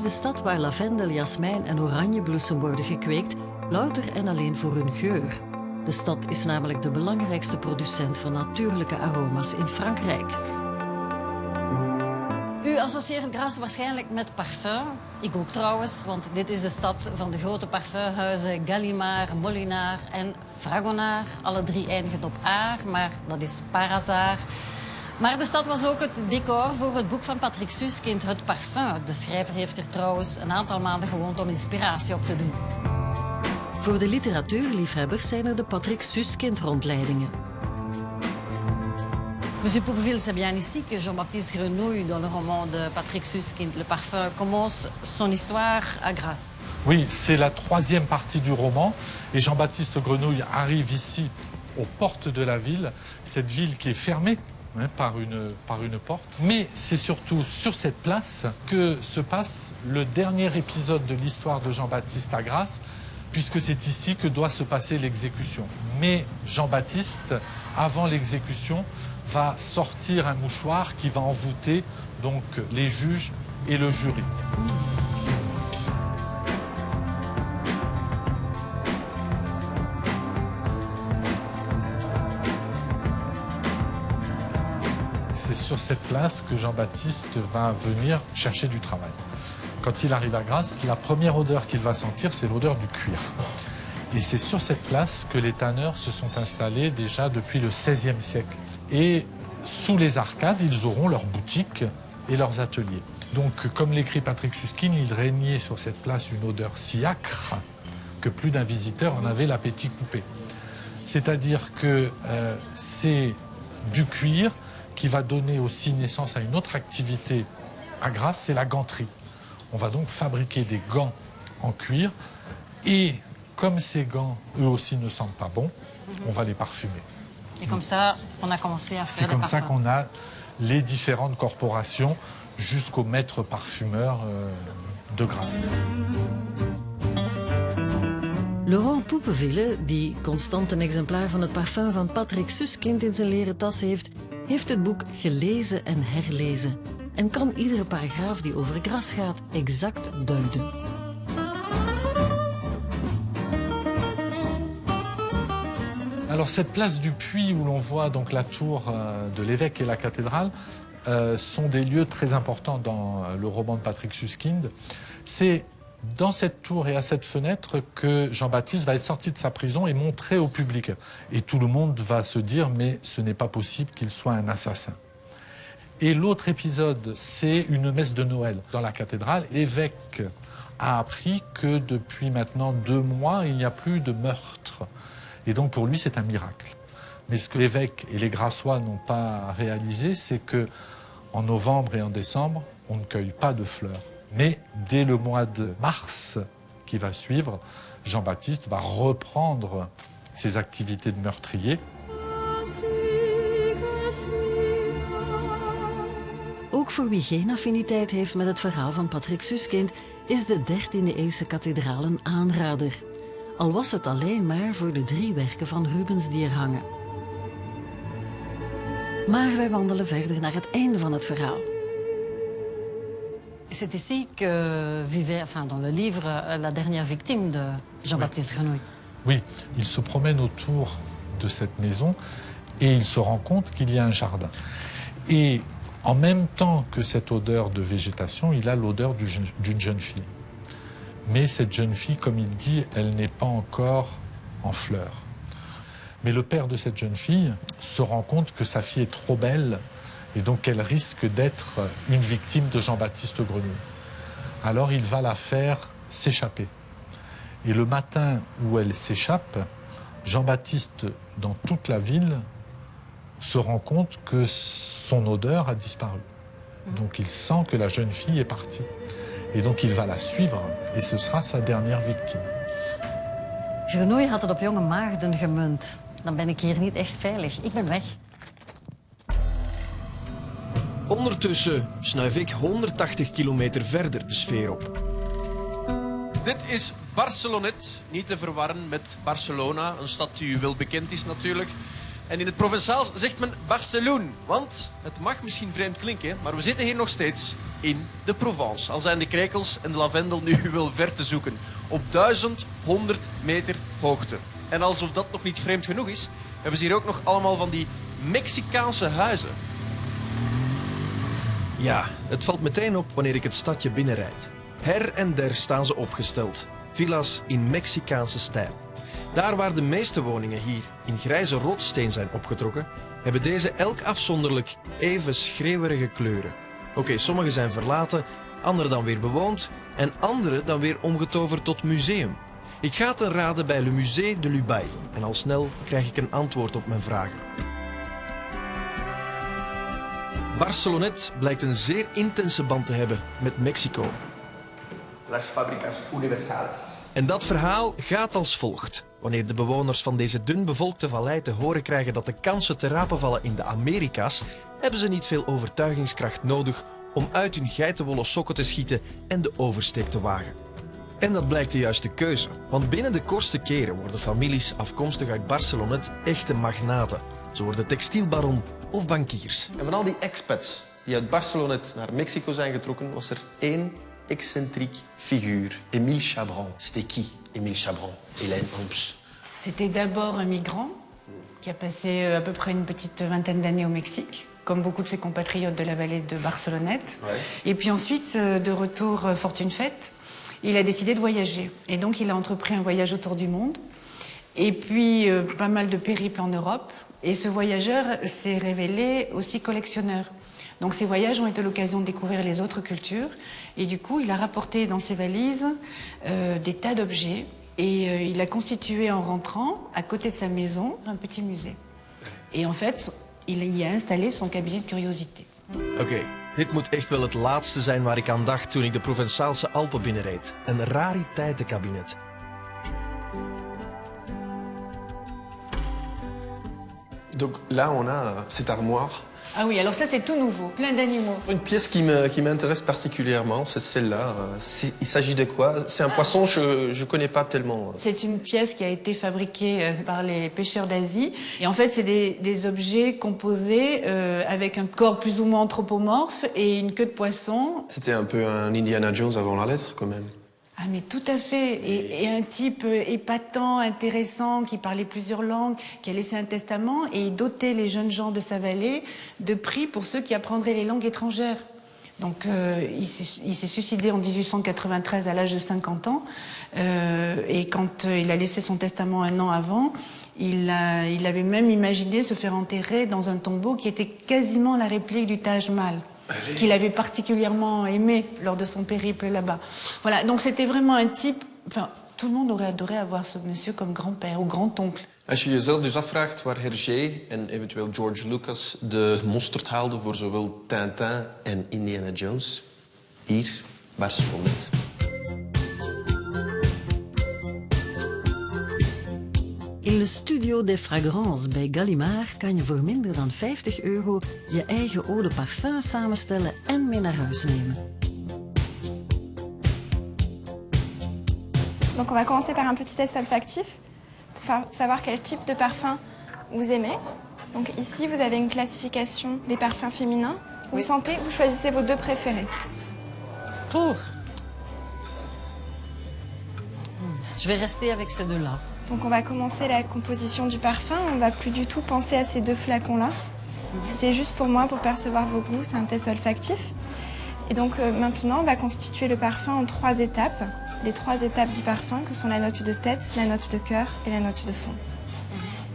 de stad waar lavendel, jasmijn en oranjebloesem worden gekweekt, louter en alleen voor hun geur. De stad is namelijk de belangrijkste producent van natuurlijke aroma's in Frankrijk. U associeert Grasse waarschijnlijk met parfum. Ik ook trouwens, want dit is de stad van de grote parfumhuizen Gallimard, Molinard en Fragonard. Alle drie eindigen op aar, maar dat is par hasard. Maar de stad was ook het decor voor het boek van Patrick Suskind, Het Parfum. De schrijver heeft er trouwens een aantal maanden gewoond om inspiratie op te doen. Voor de literatuurliefhebbers zijn er de Patrick Suskind-rondleidingen. Monsieur Poupeville, c'est bien ici que Jean-Baptiste Grenouille, dans le roman de Patrick Suskind, Le Parfum, commence son histoire à Grasse. Oui, c'est la troisième partie du roman. Et Jean-Baptiste Grenouille arrive ici, aux portes de la ville, cette ville qui est fermée par une porte. Mais c'est surtout sur cette place que se passe le dernier épisode de l'histoire de Jean-Baptiste à Grasse, puisque c'est ici que doit se passer l'exécution. Mais Jean-Baptiste, avant l'exécution, va sortir un mouchoir qui va envoûter donc les juges et le jury. C'est sur cette place que Jean-Baptiste va venir chercher du travail. Quand il arrive à Grasse, la première odeur qu'il va sentir, c'est l'odeur du cuir. Et c'est sur cette place que les tanneurs se sont installés déjà depuis le XVIe siècle. Et sous les arcades, ils auront leurs boutiques et leurs ateliers. Donc, comme l'écrit Patrick Suskind, il régnait sur cette place une odeur si âcre que plus d'un visiteur en avait l'appétit coupé. C'est-à-dire que c'est du cuir qui va donner aussi naissance à une autre activité à Grasse, c'est la ganterie. On va donc fabriquer des gants en cuir et comme ces gants, eux aussi, ne sentent pas bon, on va les parfumer. Et comme ça, on a commencé à faire des parfums. C'est comme ça qu'on a les différentes corporations jusqu'au maître parfumeur de Grasse. Laurent Poupeville, die constant een exemplaar van het parfum van Patrick Suskind in zijn leren tas heeft het boek gelezen en herlezen en kan iedere paragraaf die over Grasse gaat exact duiden. Alors cette place du Puy où l'on voit donc la tour de l'évêque et la cathédrale sont des lieux très importants dans le roman de Patrick Suskind. C'est dans cette tour et à cette fenêtre que Jean-Baptiste va être sorti de sa prison et montré au public. Et tout le monde va se dire mais ce n'est pas possible qu'il soit un assassin. Et l'autre épisode, c'est une messe de Noël dans la cathédrale. L'évêque a appris que depuis maintenant 2 mois, il n'y a plus de meurtre. Et donc pour lui, c'est un miracle. Mais ce que l'évêque et les Grassois n'ont pas réalisé, c'est que en novembre et en décembre, on ne cueille pas de fleurs. Mais dès le mois de mars qui va suivre, Jean-Baptiste va reprendre ses activités de meurtrier. Ook voor wie geen affiniteit heeft met het verhaal van Patrick Suskind, is de 13e-eeuwse kathedraal een aanrader. Al was het alleen maar voor de 3 werken van Rubens die er hangen. Maar wij wandelen verder naar het einde van het verhaal. C'est ici que vivait, enfin dans le livre, la dernière victime de Jean-Baptiste Grenouille. Oui, il se promène autour de cette maison et il se rend compte qu'il y a un jardin. Et en même temps que cette odeur de végétation, il a l'odeur d'une jeune fille. Mais cette jeune fille, comme il dit, elle n'est pas encore en fleurs. Mais le père de cette jeune fille se rend compte que sa fille est trop belle et donc elle risque d'être une victime de Jean-Baptiste Grenouille. Alors il va la faire s'échapper. Et le matin où elle s'échappe, Jean-Baptiste, dans toute la ville, se rend compte que son odeur a disparu. Donc il sent que la jeune fille est partie. Et donc il va la suivre et ce sera sa dernière victime. Grenouille had het op jonge maagden gemunt. Dan ben ik hier niet echt veilig. Ik ben weg. Ondertussen snuif ik 180 kilometer verder de sfeer op. Dit is Barcelonet, niet te verwarren met Barcelona, een stad die u wel bekend is natuurlijk. En in het Provençaals zegt men Barcelone. Want, het mag misschien vreemd klinken, maar we zitten hier nog steeds in de Provence. Al zijn de krekels en de lavendel nu wel ver te zoeken. Op 1100 meter hoogte. En alsof dat nog niet vreemd genoeg is, hebben ze hier ook nog allemaal van die Mexicaanse huizen. Ja, het valt meteen op wanneer ik het stadje binnenrijd. Her en der staan ze opgesteld. Villa's in Mexicaanse stijl. Daar waar de meeste woningen hier in grijze rotsteen zijn opgetrokken, hebben deze elk afzonderlijk even schreeuwerige kleuren. Oké, sommige zijn verlaten, andere dan weer bewoond en andere dan weer omgetoverd tot museum. Ik ga ten rade bij Le Musée de Lubaï en al snel krijg ik een antwoord op mijn vragen. Barcelonet blijkt een zeer intense band te hebben met Mexico. Las fábricas universales. En dat verhaal gaat als volgt. Wanneer de bewoners van deze dun bevolkte vallei te horen krijgen dat de kansen te rapen vallen in de Amerika's, hebben ze niet veel overtuigingskracht nodig om uit hun geitenwolle sokken te schieten en de oversteek te wagen. En dat blijkt de juiste keuze, want binnen de kortste keren worden families afkomstig uit Barcelonet echte magnaten. Ze worden textielbaron of bankiers. En van al die expats die uit Barcelonet naar Mexico zijn getrokken, was er één excentriek figuur. Émile Chabran. C'était qui, Émile Chabran? Hélène Homps. C'était d'abord un migrant qui a passé à peu près une petite vingtaine d'années au Mexique, comme beaucoup de ses compatriotes de la vallée de Barcelonnette. Ouais. Et puis ensuite, de retour fortune faite, il a décidé de voyager. Et donc il a entrepris un voyage autour du monde. Et puis pas mal de périples en Europe. Et ce voyageur s'est révélé aussi collectionneur. Donc ces voyages ont été l'occasion de découvrir les autres cultures. Et du coup, il a rapporté dans ses valises des tas d'objets. Et il a constitué en rentrant, à côté de sa maison, un petit musée. Et en fait, il y a installé son cabinet de curiosité. Oké, dit moet echt wel het laatste zijn waar ik aan dacht toen ik de Provençaalse Alpen binnenreed. Een rariteitenkabinet. Donc là, on a cette armoire. Ah oui, alors ça c'est tout nouveau, plein d'animaux. Une pièce qui m'intéresse particulièrement, c'est celle-là. Il s'agit de quoi? C'est un poisson, je ne connais pas tellement. C'est une pièce qui a été fabriquée par les pêcheurs d'Asie. Et en fait, c'est des objets composés avec un corps plus ou moins anthropomorphe et une queue de poisson. C'était un peu un Indiana Jones avant la lettre, quand même. Ah mais tout à fait. Et un type épatant, intéressant, qui parlait plusieurs langues, qui a laissé un testament et il dotait les jeunes gens de sa vallée de prix pour ceux qui apprendraient les langues étrangères. Donc il s'est suicidé en 1893 à l'âge de 50 ans. Et quand il a laissé son testament un an avant, il avait même imaginé se faire enterrer dans un tombeau qui était quasiment la réplique du Taj Mahal, qu'il avait particulièrement aimé lors de son périple là-bas. Voilà, donc c'était vraiment un type... Enfin, tout le monde aurait adoré avoir ce monsieur comme grand-père ou grand-oncle. Als je jezelf dus afvraagt waar Hergé en eventueel George Lucas de mosterd haalden voor zowel Tintin en Indiana Jones, hier, Barcelonet. In Le Studio des Fragrances bij Gallimard kan je voor minder dan €50 je eigen eau de parfum samenstellen en mee naar huis nemen. Donc on va commencer par un petit test olfactif pour savoir quel type de parfum vous aimez. Donc ici, vous avez une classification des parfums féminins. Vous sentez, vous choisissez vos deux préférés. Oeh. Je vais rester avec ces deux-là. Donc on va commencer la composition du parfum. On ne va plus du tout penser à ces deux flacons-là. C'était juste pour moi, pour percevoir vos goûts. C'est un test olfactif. Et donc maintenant, on va constituer le parfum en 3 étapes. Les 3 étapes du parfum, que sont la note de tête, la note de cœur et la note de fond.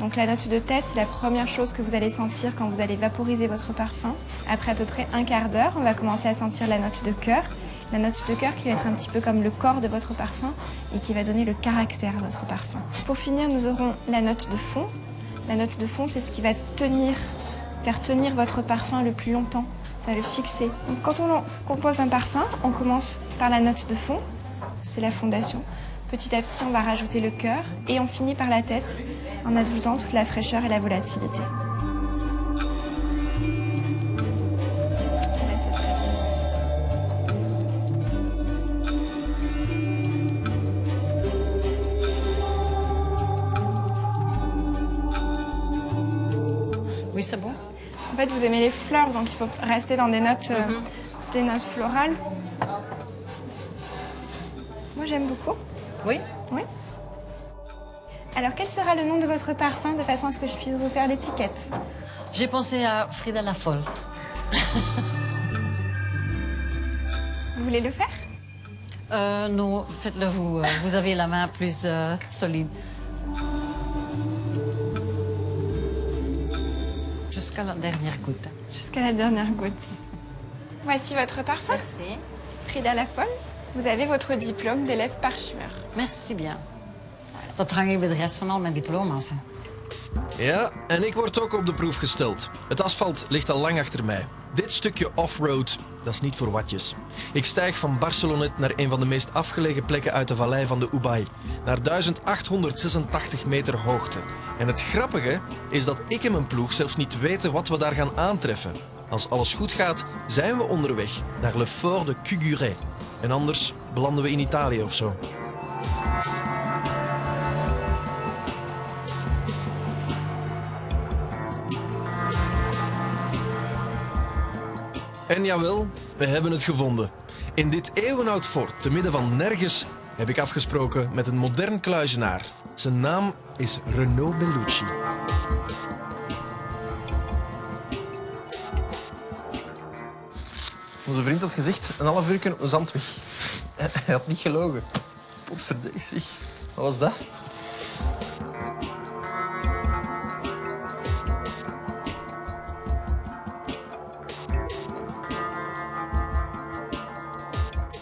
Donc la note de tête, c'est la première chose que vous allez sentir quand vous allez vaporiser votre parfum. Après à peu près un quart d'heure, on va commencer à sentir la note de cœur. La note de cœur qui va être un petit peu comme le corps de votre parfum et qui va donner le caractère à votre parfum. Pour finir, nous aurons la note de fond. La note de fond, c'est ce qui va faire tenir votre parfum le plus longtemps. Ça va le fixer. Donc quand on compose un parfum, on commence par la note de fond. C'est la fondation. Petit à petit, on va rajouter le cœur et on finit par la tête en ajoutant toute la fraîcheur et la volatilité. Là, ça sera 10 minutes. fait, vous aimez les fleurs, donc il faut rester dans des notes florales. Moi, j'aime beaucoup. Oui? Oui. Alors, quel sera le nom de votre parfum de façon à ce que je puisse vous faire l'étiquette? J'ai pensé à Frida la Folle. Vous voulez le faire? Non, faites-le vous. Vous avez la main plus solide. Jusqu'à la dernière goutte. Jusqu'à la dernière goutte. Voici votre parfum. Merci. Frida la Folle. Vous avez votre diplôme d'élève parfumeur. Merci bien. Dat hang ik bij de rest van al mijn diploma's. Hè. Ja, en ik word ook op de proef gesteld. Het asfalt ligt al lang achter mij. Dit stukje offroad, dat is niet voor watjes. Ik stijg van Barcelonnette naar een van de meest afgelegen plekken uit de vallei van de Ubai. Naar 1886 meter hoogte. En het grappige is dat ik en mijn ploeg zelfs niet weten wat we daar gaan aantreffen. Als alles goed gaat, zijn we onderweg naar Le Fort de Cuguret. En anders belanden we in Italië of zo. En jawel, we hebben het gevonden. In dit eeuwenoud fort, te midden van nergens, heb ik afgesproken met een modern kluizenaar. Zijn naam is Renaud Bellucci. Onze vriend had gezegd, een half uur op een zandweg. Hij had niet gelogen. Potverdikke zeg. Wat was dat?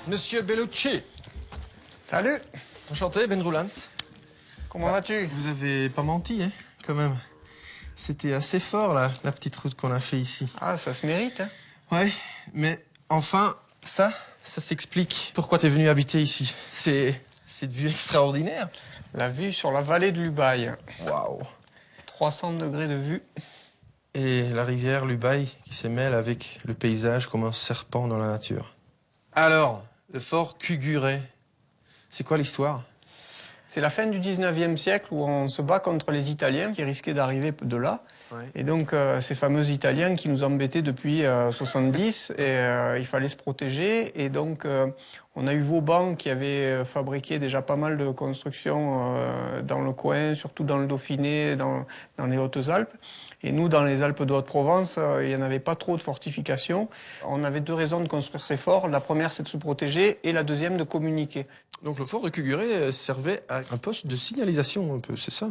Monsieur Bellucci. Salut, Enchanté, Ben Roulans. comment vas-tu? Vous avez pas menti, hein, quand même. C'était assez fort, là, la petite route qu'on a fait ici. Ah, ça se mérite, hein? Ouais, mais enfin, ça s'explique. Pourquoi t'es venu habiter ici? C'est une vue extraordinaire. La vue sur la vallée de l'Ubaye. Waouh. 300 degrés de vue. Et la rivière l'Ubaye qui se mêle avec le paysage comme un serpent dans la nature. Alors, le fort Cuguret, c'est quoi l'histoire? C'est la fin du 19e siècle où on se bat contre les Italiens qui risquaient d'arriver de là. Ouais. Et donc, ces fameux Italiens qui nous embêtaient depuis 70, et il fallait se protéger. Et donc, on a eu Vauban qui avait fabriqué déjà pas mal de constructions dans le coin, surtout dans le Dauphiné, dans les Hautes-Alpes. Et nous, dans les Alpes de Haute-Provence, il n'y en avait pas trop de fortifications. On avait deux raisons de construire ces forts. La première, c'est de se protéger, et la deuxième, de communiquer. Donc le fort de Cuguret servait à un poste de signalisation un peu, c'est ça?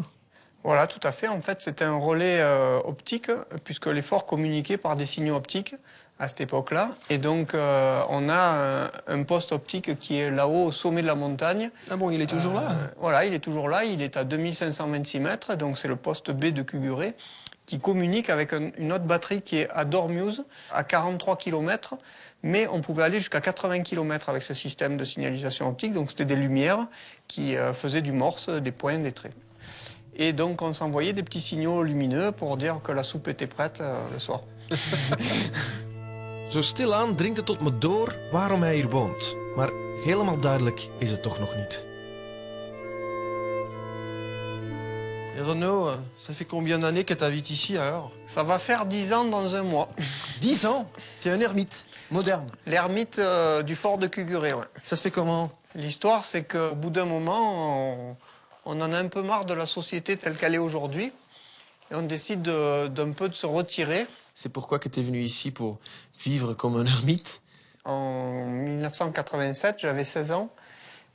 Voilà, tout à fait. En fait, c'était un relais optique, puisque les forts communiquaient par des signaux optiques à cette époque-là. Et donc, on a un poste optique qui est là-haut, au sommet de la montagne. Ah bon, il est toujours là? Voilà, il est toujours là. Il est à 2526 mètres, donc c'est le poste B de Cuguret, qui communique avec une autre batterie qui est à Dormuse, à 43 km. Mais on pouvait aller jusqu'à 80 km avec ce système de signalisation optique. Donc, c'était des lumières qui faisaient du morse, des points, des traits. Et donc, on s'envoyait des petits signaux lumineux pour dire que la soupe était prête le soir. Zo stilaan dringt het tot me door waarom hij hier woont. Maar helemaal duidelijk is het toch nog niet. Et Renaud, ça fait combien d'années que t'habites ici alors? Ça va faire 10 ans dans un mois. 10 ans? T'es un ermite, moderne. L'ermite du fort de Cuguret, ouais. Ça se fait comment? L'histoire, c'est qu'au bout d'un moment, on en a un peu marre de la société telle qu'elle est aujourd'hui. Et on décide d'un peu de se retirer. C'est pourquoi que t'es venu ici, pour vivre comme un ermite? En 1987, j'avais 16 ans.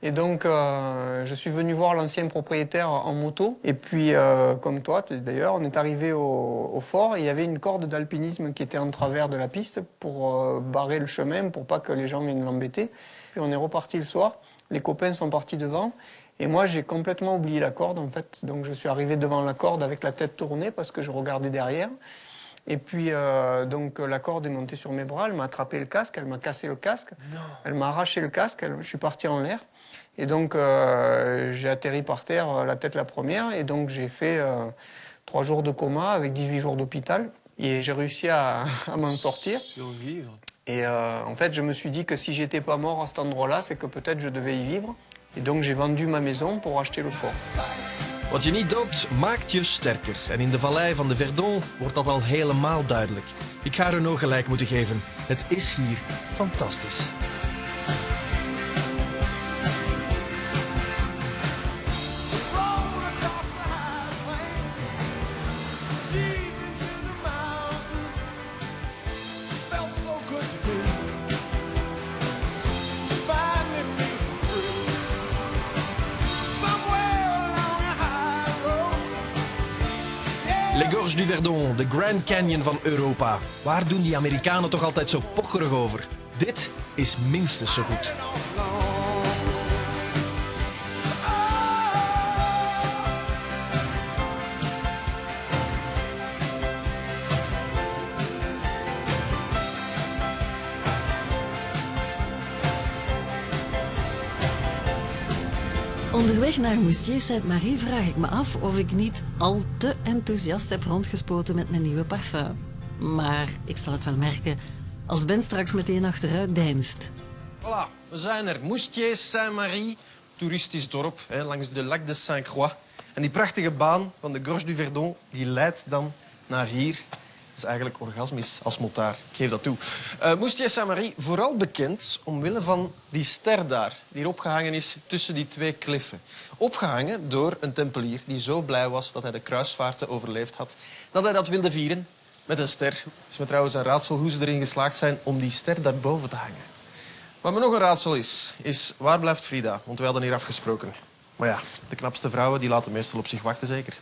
Et donc, je suis venu voir l'ancien propriétaire en moto. Et puis, comme toi, d'ailleurs, on est arrivé au fort. Et il y avait une corde d'alpinisme qui était en travers de la piste pour barrer le chemin, pour pas que les gens viennent l'embêter. Puis on est reparti le soir. Les copains sont partis devant. Et moi, j'ai complètement oublié la corde, en fait. Donc, je suis arrivé devant la corde avec la tête tournée parce que je regardais derrière. Et puis, donc, la corde est montée sur mes bras. Elle m'a attrapé le casque. Elle m'a cassé le casque. Non. Elle m'a arraché le casque. Je suis parti en l'air. Et donc, j'ai atterri par terre, la tête la première. Et donc, j'ai fait 3 jours de coma avec 18 jours d'hôpital. Et j'ai réussi à m'en sortir. Survivre. Et en fait, je me suis dit que si j'étais pas mort à cet endroit-là, c'est que peut-être je devais y vivre. Et donc, j'ai vendu ma maison pour acheter le fort. Wat je niet doodt, maakt je sterker. En in de vallei van de Verdon wordt dat al helemaal duidelijk. Ik ga Renaud gelijk moeten geven. Het is hier fantastisch. Les Gorges du Verdon, de Grand Canyon van Europa. Waar doen die Amerikanen toch altijd zo pocherig over? Dit is minstens zo goed. Onderweg naar Moustier Sainte-Marie vraag ik me af of ik niet al te enthousiast heb rondgespoten met mijn nieuwe parfum. Maar ik zal het wel merken als Ben straks meteen achteruit deinst. Voilà, we zijn er. Moustier Sainte-Marie, toeristisch dorp langs de Lac de Saint-Croix. En die prachtige baan van de Gorge du Verdon die leidt dan naar hier. Dat is eigenlijk orgasmisch als motaar. Ik geef dat toe. Moustier Sainte-Marie, vooral bekend omwille van die ster daar, die er opgehangen is tussen die twee kliffen. Opgehangen door een tempelier die zo blij was dat hij de kruisvaarten overleefd had, dat hij dat wilde vieren met een ster. Het is me trouwens een raadsel hoe ze erin geslaagd zijn om die ster daarboven te hangen. Wat me nog een raadsel is waar blijft Frida? Want we hadden hier afgesproken. Maar ja, de knapste vrouwen die laten meestal op zich wachten, zeker.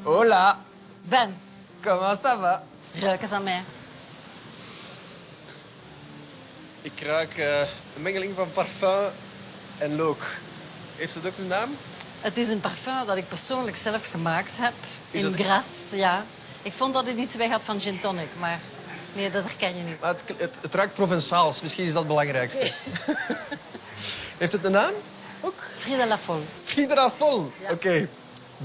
Hola, Ben, comment ça va? ruik eens aan mij. Ik ruik een mengeling van parfum en look. Heeft het ook een naam? Het is een parfum dat ik persoonlijk zelf gemaakt heb. Is In dat- Grasse, ja. Ik vond dat het iets weg had van gin tonic, maar nee, dat herken je niet. Maar het ruikt Provençaals. Misschien is dat het belangrijkste. Heeft het een naam? Ook? Frida Lafol. Frida Vol. Ja. Oké.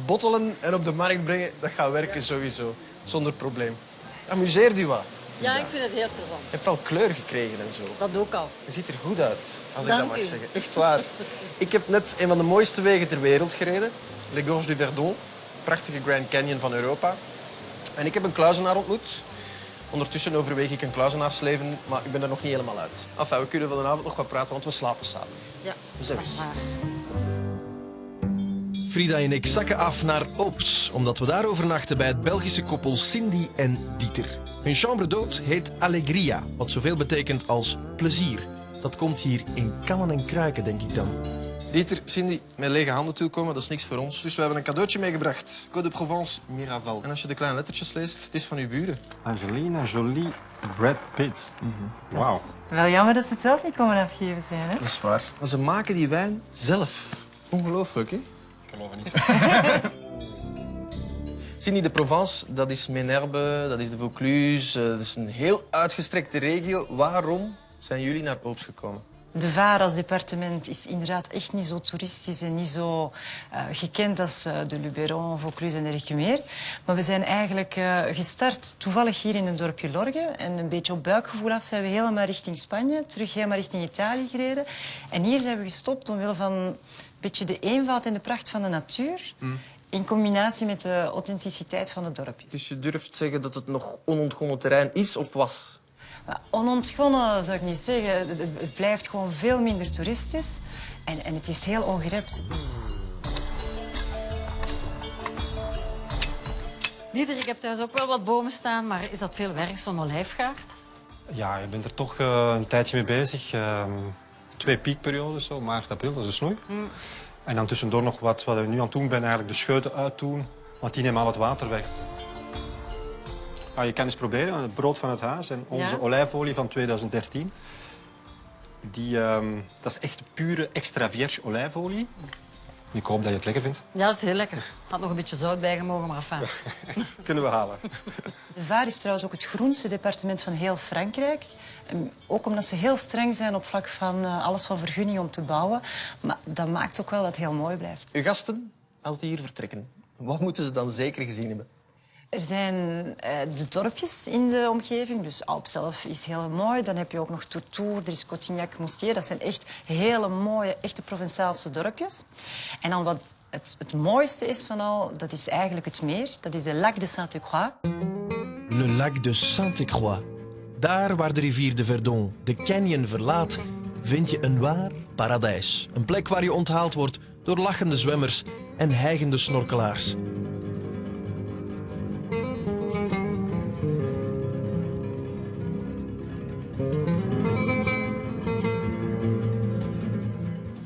Bottelen en op de markt brengen, dat gaat werken sowieso. Zonder probleem. Amuseert u wat? Ja, ik vind het heel plezant. Je hebt al kleur gekregen en zo. Dat ook al. Je ziet er goed uit, als ik Dank dat mag u. zeggen. Echt waar. Ik heb net een van de mooiste wegen ter wereld gereden. Les Gorges du Verdon. Prachtige Grand Canyon van Europa. En ik heb een kluizenaar ontmoet. Ondertussen overweeg ik een kluizenaarsleven, maar ik ben er nog niet helemaal uit. Enfin, we kunnen vanavond nog wat praten, want we slapen samen. Ja, Zo dat is is het. waar. Frida en ik zakken af naar Oops, omdat we daar overnachten bij het Belgische koppel Cindy en Dieter. Hun chambre d'hôte heet Alegria, wat zoveel betekent als plezier. Dat komt hier in kannen en kruiken, denk ik dan. Dieter, Cindy, met lege handen toekomen, dat is niks voor ons. Dus we hebben een cadeautje meegebracht. Côte de Provence, Miraval. En als je de kleine lettertjes leest, het is van uw buren. Angelina Jolie, Brad Pitt. Wauw. Wel jammer dat ze het zelf niet komen afgeven zijn, hè? Dat is waar. Maar ze maken die wijn zelf. Ongelooflijk, hè? Ik geloof het niet. Cindy, de Provence, dat is Ménherbe, dat is de Vaucluse. Dat is een heel uitgestrekte regio. Waarom zijn jullie naar Oops gekomen? De Vaar als departement is inderdaad echt niet zo toeristisch en niet zo gekend als de Luberon, Vaucluse en dergelijke meer. Maar we zijn eigenlijk gestart toevallig hier in het dorpje Lorge. En een beetje op buikgevoel af zijn we helemaal richting Spanje, terug helemaal richting Italië gereden. En hier zijn we gestopt omwille van een beetje de eenvoud en de pracht van de natuur. In combinatie met de authenticiteit van het dorpje. Dus je durft zeggen dat het nog onontgonnen terrein is of was? Onontgonnen zou ik niet zeggen. Het blijft gewoon veel minder toeristisch. En het is heel ongerept. Dieter, ik heb thuis ook wel wat bomen staan, maar is dat veel werk, zo'n olijfgaard? Ja, je bent er toch een tijdje mee bezig. 2 piekperiodes, zo, maart, april, dat is de snoei. En dan tussendoor nog wat we nu aan het doen zijn, eigenlijk de scheuten uitdoen. Want die nemen al het water weg. Je kan eens proberen, het brood van het huis en onze Ja? olijfolie van 2013. Dat is echt pure extra vierge olijfolie. Ik hoop dat je het lekker vindt. Ja, dat is heel lekker. Had nog een beetje zout bijgemogen, maar enfin. Kunnen we halen. De Vaar is trouwens ook het groenste departement van heel Frankrijk. En ook omdat ze heel streng zijn op vlak van alles van vergunning om te bouwen. Maar dat maakt ook wel dat het heel mooi blijft. Uw gasten, als die hier vertrekken, Wat moeten ze dan zeker gezien hebben? Er zijn de dorpjes in de omgeving, dus Alp zelf is heel mooi. Dan heb je ook nog Tourtour, er is Cotignac-Moustier. Dat zijn echt hele mooie, echte Provençaalse dorpjes. En dan wat het mooiste is van al, dat is eigenlijk het meer. Dat is de Lac de Sainte-Croix. Le Lac de Sainte-Croix. Daar waar de rivier de Verdon de canyon verlaat, vind je een waar paradijs. Een plek waar je onthaald wordt door lachende zwemmers en hijgende snorkelaars.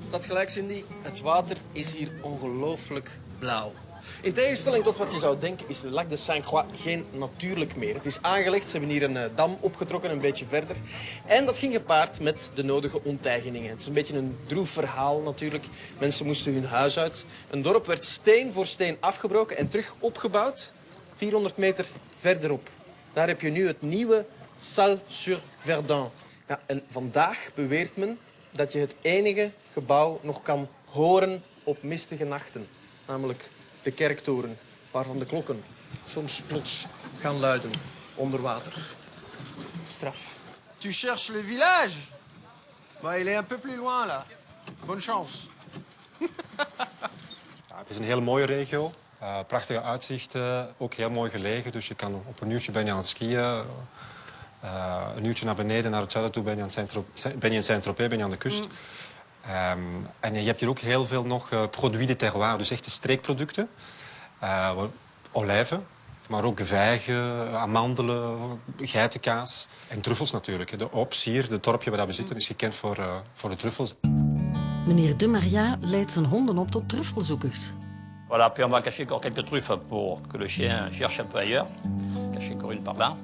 Dat gelijk, Cindy. Het water is hier ongelooflijk blauw. In tegenstelling tot wat je zou denken is Lac de Sainte-Croix geen natuurlijk meer. Het is aangelegd, ze hebben hier een dam opgetrokken een beetje verder. En dat ging gepaard met de nodige onteigeningen. Het is een beetje een droef verhaal natuurlijk. Mensen moesten hun huis uit. Een dorp werd steen voor steen afgebroken en terug opgebouwd. 400 meter verderop. Daar heb je nu het nieuwe Salles-sur-Verdun. Ja, en vandaag beweert men dat je het enige gebouw nog kan horen op mistige nachten. Namelijk de kerktoren, waarvan de klokken soms plots gaan luiden onder water. Straf. Tu cherches le village? Bah, il est un peu plus loin, là. Bonne chance. Ja, het is een hele mooie regio. Prachtige uitzichten, ook heel mooi gelegen. Dus je kan op een uurtje ben je aan het skiën. Een uurtje naar beneden, naar het zuiden toe, ben je in Saint-Tropez, ben je aan de kust. En je hebt hier ook heel veel nog produits de terroir, dus echte streekproducten. Olijven, maar ook vijgen, amandelen, geitenkaas en truffels natuurlijk. De Ops hier, het dorpje waar we zitten, is gekend voor de truffels. Meneer De Maria leidt zijn honden op tot truffelzoekers. Voilà, puis on va cacher encore quelques truffes pour que le chien cherche un peu ailleurs. Cacher encore une par là.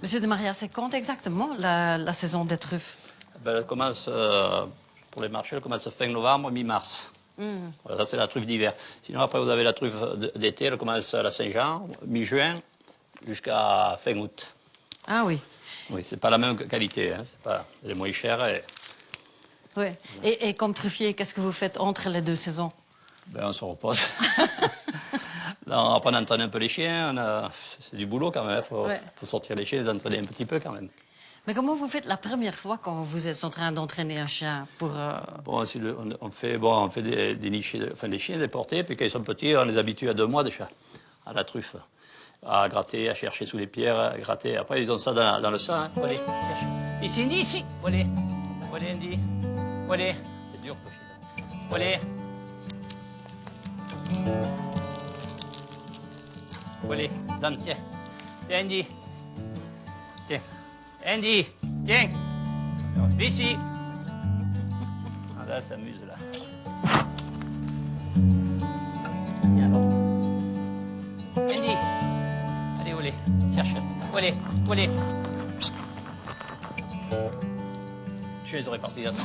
Monsieur De Maria, c'est quand exactement la saison des truffes? Ben, elle commence, pour les marchés, elle commence fin novembre, mi-mars. Voilà, ça, c'est la truffe d'hiver. Sinon, après, vous avez la truffe d'été, elle commence à la Saint-Jean, mi-juin, jusqu'à fin août. Ah oui. Oui, c'est pas la même qualité, hein. Elle est moins chère. Oui. Et comme truffier, qu'est-ce que vous faites entre les deux saisons? Ben, on se repose. Là, après, on entraîne un peu les chiens. C'est du boulot quand même. Il faut sortir les chiens, les entraîner un petit peu quand même. Mais comment vous faites la première fois quand vous êtes en train d'entraîner un chien pour... Bon, on fait des niches, enfin des chiens déportés, puis quand ils sont petits, on les habitue à 2 mois déjà à la truffe. À gratter, à chercher sous les pierres, à gratter. Après, ils ont ça dans le sang. Hein. Allez, ici, Andy, ici. Allez, Andy. Allez. C'est dur, le chien. Allez. Allez, donne, tiens. Tiens, Andy. Tiens. Andy, tiens. Ici. Ah, là, ça s'amuse, là. Viens, alors. Andy. Allez, Olé, cherche. Olé, Olé. Je les aurais partis là, sans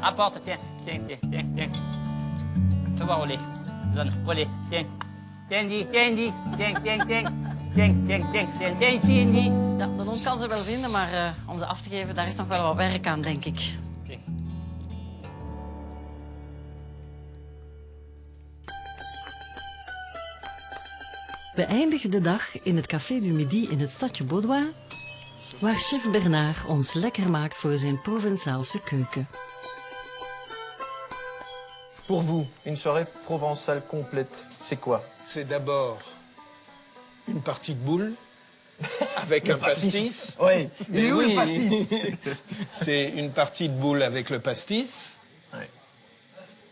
apporte, tiens. Fais voir, Olé. Donne, Olé, tiens. Tiens, Andy, tiens, ici, Andy. Ja, de hond kan ze wel vinden, maar om ze af te geven, daar is nog wel wat werk aan, denk ik. We eindigen de dag in het Café du Midi in het stadje Baudoin, waar chef Bernard ons lekker maakt voor zijn Provençaalse keuken. Pour vous, une soirée provençale complète, c'est quoi? C'est d'abord une partie de boules avec un pastis. Oui, Mais où oui. le pastis? C'est une partie de boules avec le pastis. Ouais.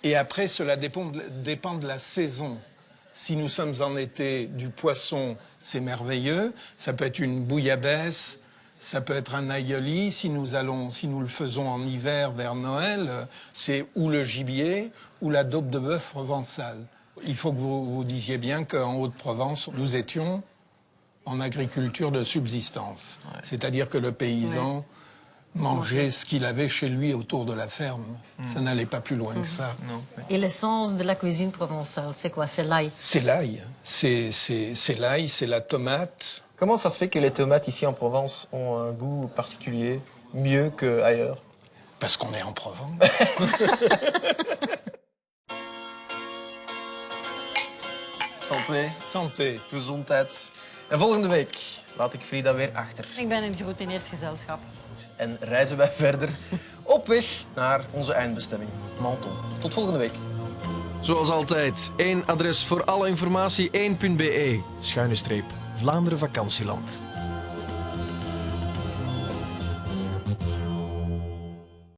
Et après, cela dépend de la saison. Si nous sommes en été, du poisson, c'est merveilleux. Ça peut être une bouillabaisse, ça peut être un aïoli. Si nous le faisons en hiver vers Noël, c'est ou le gibier ou la daube de bœuf provençale. Il faut que vous disiez bien qu'en Haute-Provence, nous étions en agriculture de subsistance. Ouais. C'est-à-dire que le paysan mangeait ce qu'il avait chez lui autour de la ferme. Ça n'allait pas plus loin que ça. Non. Et l'essence de la cuisine provençale, c'est quoi? C'est l'ail? C'est l'ail. C'est l'ail, c'est la tomate. Comment ça se fait que les tomates ici en Provence ont un goût particulier? mieux qu'ailleurs? Parce qu'on est en Provence. Santé. Santé. Gezondheid. En volgende week laat ik Frida weer achter. Ik ben een geroutineerd gezelschap. En reizen wij verder op weg naar onze eindbestemming, Menton. Tot volgende week. Zoals altijd, één adres voor alle informatie, 1.be, /Vlaanderen Vakantieland.